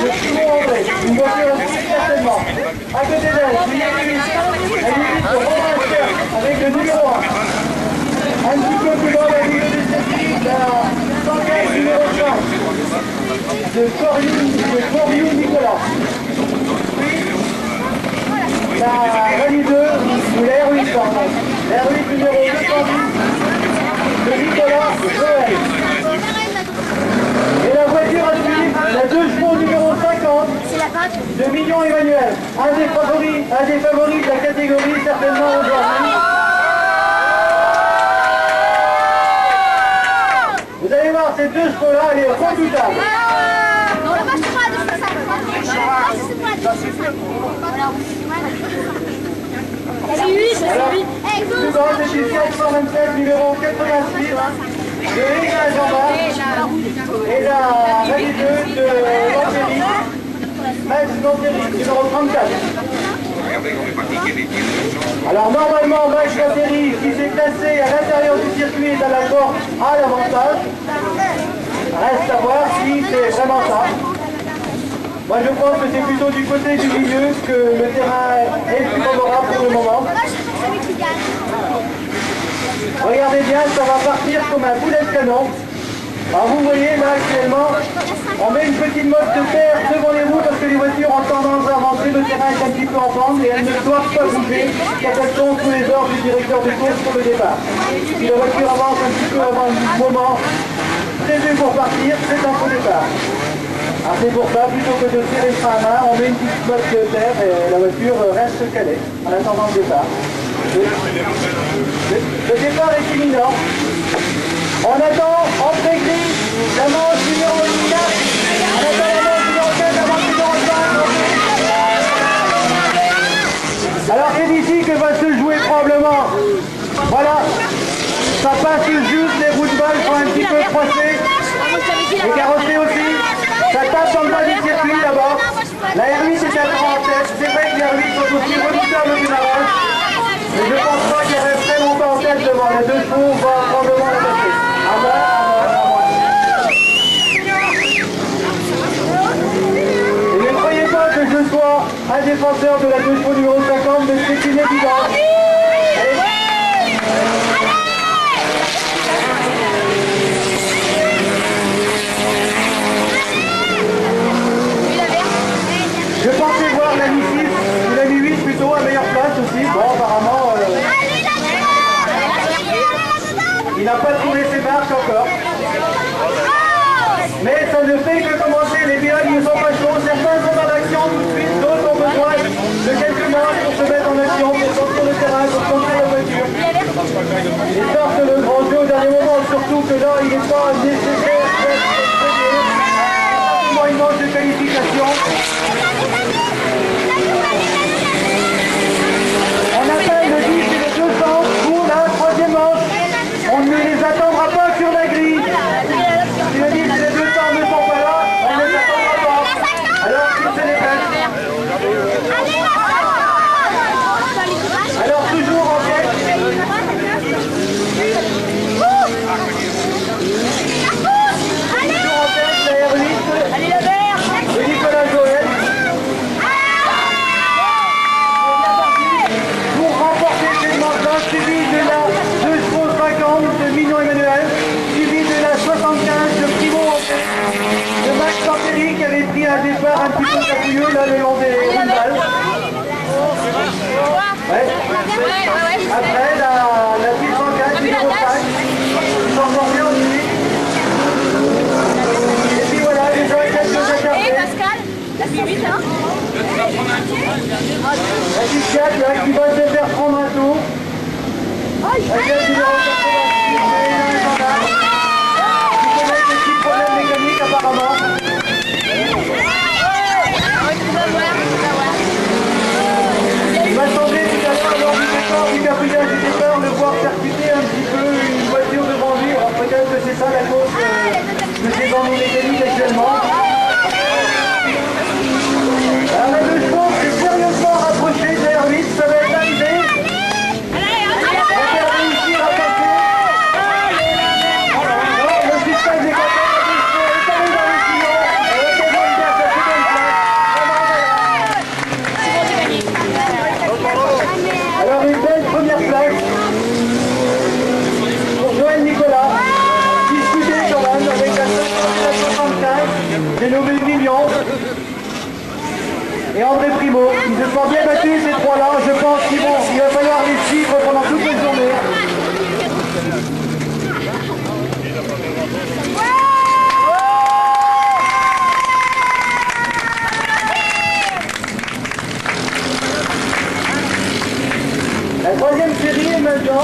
de Simon André, une voiture certainement. À côté d'elle, elle évite de Romain Cher avec le numéro 1. Un petit peu plus loin, la ligne de circuit, la 115 numéro 5 de Coriou Nicolas. Puis, la rallye 2, ou la R8, pardon. La R8 numéro 210 de Nicolas Joël. Et la voiture à suivre, la 2 chevaux numéro 50 de Mignon Emmanuel. Un des favoris de la catégorie, certainement aujourd'hui. Vous allez voir, ces 2 chevaux-là, elle est redoutable. C'est lui, c'est lui. Plus grand, c'est une 427 numéro 86 de Lisa Jean-Marc et la rallye 2 de Lantéry, Max Lantéry, numéro 34. Alors normalement, Max Lantéry, qui s'est classé à l'intérieur du circuit, est à la porte à l'avantage. Reste à voir si c'est vraiment ça. Moi je pense que c'est plutôt du côté du milieu que le terrain est le plus favorable pour le moment. Regardez bien, ça va partir comme un boulet de canon. Alors vous voyez là actuellement, on met une petite motte de terre devant les roues parce que les voitures ont tendance à avancer, le terrain est un petit peu en pente et elles ne doivent pas bouger quand elles sont sous les ordres du directeur de course pour le départ. Si la voiture avance un petit peu avant le moment prévu pour partir, c'est un faux départ. Alors c'est pour ça, plutôt que de tirer le frein à main, on met une petite motte de terre et la voiture reste calée en attendant le départ. Le départ est imminent. On attend entrée grise, la manche numéro 4. On attend la manche numéro 4, la manche numéro 5. Alors c'est d'ici que va se jouer probablement. Voilà, ça passe juste, les roues de balle sont un petit peu froissées. Les carrosseries aussi. Ça tape dans le bas du circuit d'abord. La R8 est à 30 en tête. C'est vrai que les R8 sont aussi redoutables au démarrage. Mais je ne pense pas qu'elle reste très longtemps en tête devant. Les 2 chevaux vont probablement la passer. À moi. Et ne croyez pas que je sois un défenseur de la 2 chevaux numéro 50, mais c'est une évidence. Je pensais voir la Mi 6 ou la Mi 8 plutôt à meilleure place aussi. Bon, apparemment, il n'a pas trouvé ses marques encore. Mais ça ne fait que commencer. Les pilotes ne sont pas chauds. Certains sont en action tout de suite. D'autres ont besoin de quelques mois pour se mettre en action, pour sortir le terrain, pour conduire la voiture. Ils sortent le grand jeu au dernier moment. Surtout que là, il n'est pas nécessaire d'être expédié. Il manque de qualification. On appelle le 10 et le 200 pour la 3e manche. On ne les attendra pas sur la grille. Si le 10 et le 200 ne sont pas là, on ne les attendra pas. Alors qu'ils se dépêchent. Alors toujours en tête. Toujours en tête, la R8 de Nicolas Joël. Pour remporter cette manche-là, suivi de la 2 chevaux 50 de Mignon Emmanuel, suivi de la 75 de Primo de Max Lantéry qui avait pris un départ un petit peu capilleux là le long des roues. Ouais. Après la 604 numéro 5, ils s'en sortent bien aussi. Et puis voilà, les gens quelques écartés. Et Pascal, la suite, hein. La 604 là, qui va se faire prendre un tour. Avec le numéro 86, les gendarmes. Qui connaissent des petits problèmes mécaniques apparemment. Il m'a semblé tout à l'heure lors du départ, du capillage du départ, le voir percuter un petit peu une voiture devant lui. Alors peut-être que c'est ça la cause de ces ennuis mécaniques actuellement. Alors les 2 chevaux sont sérieusement rapprochés de R8, ça va être arrivé. On va réussir à passer. et André Primo. Ils se sont bien battus ces trois-là. Je pense qu'il va falloir les suivre pendant toute la journée. La troisième série est maintenant.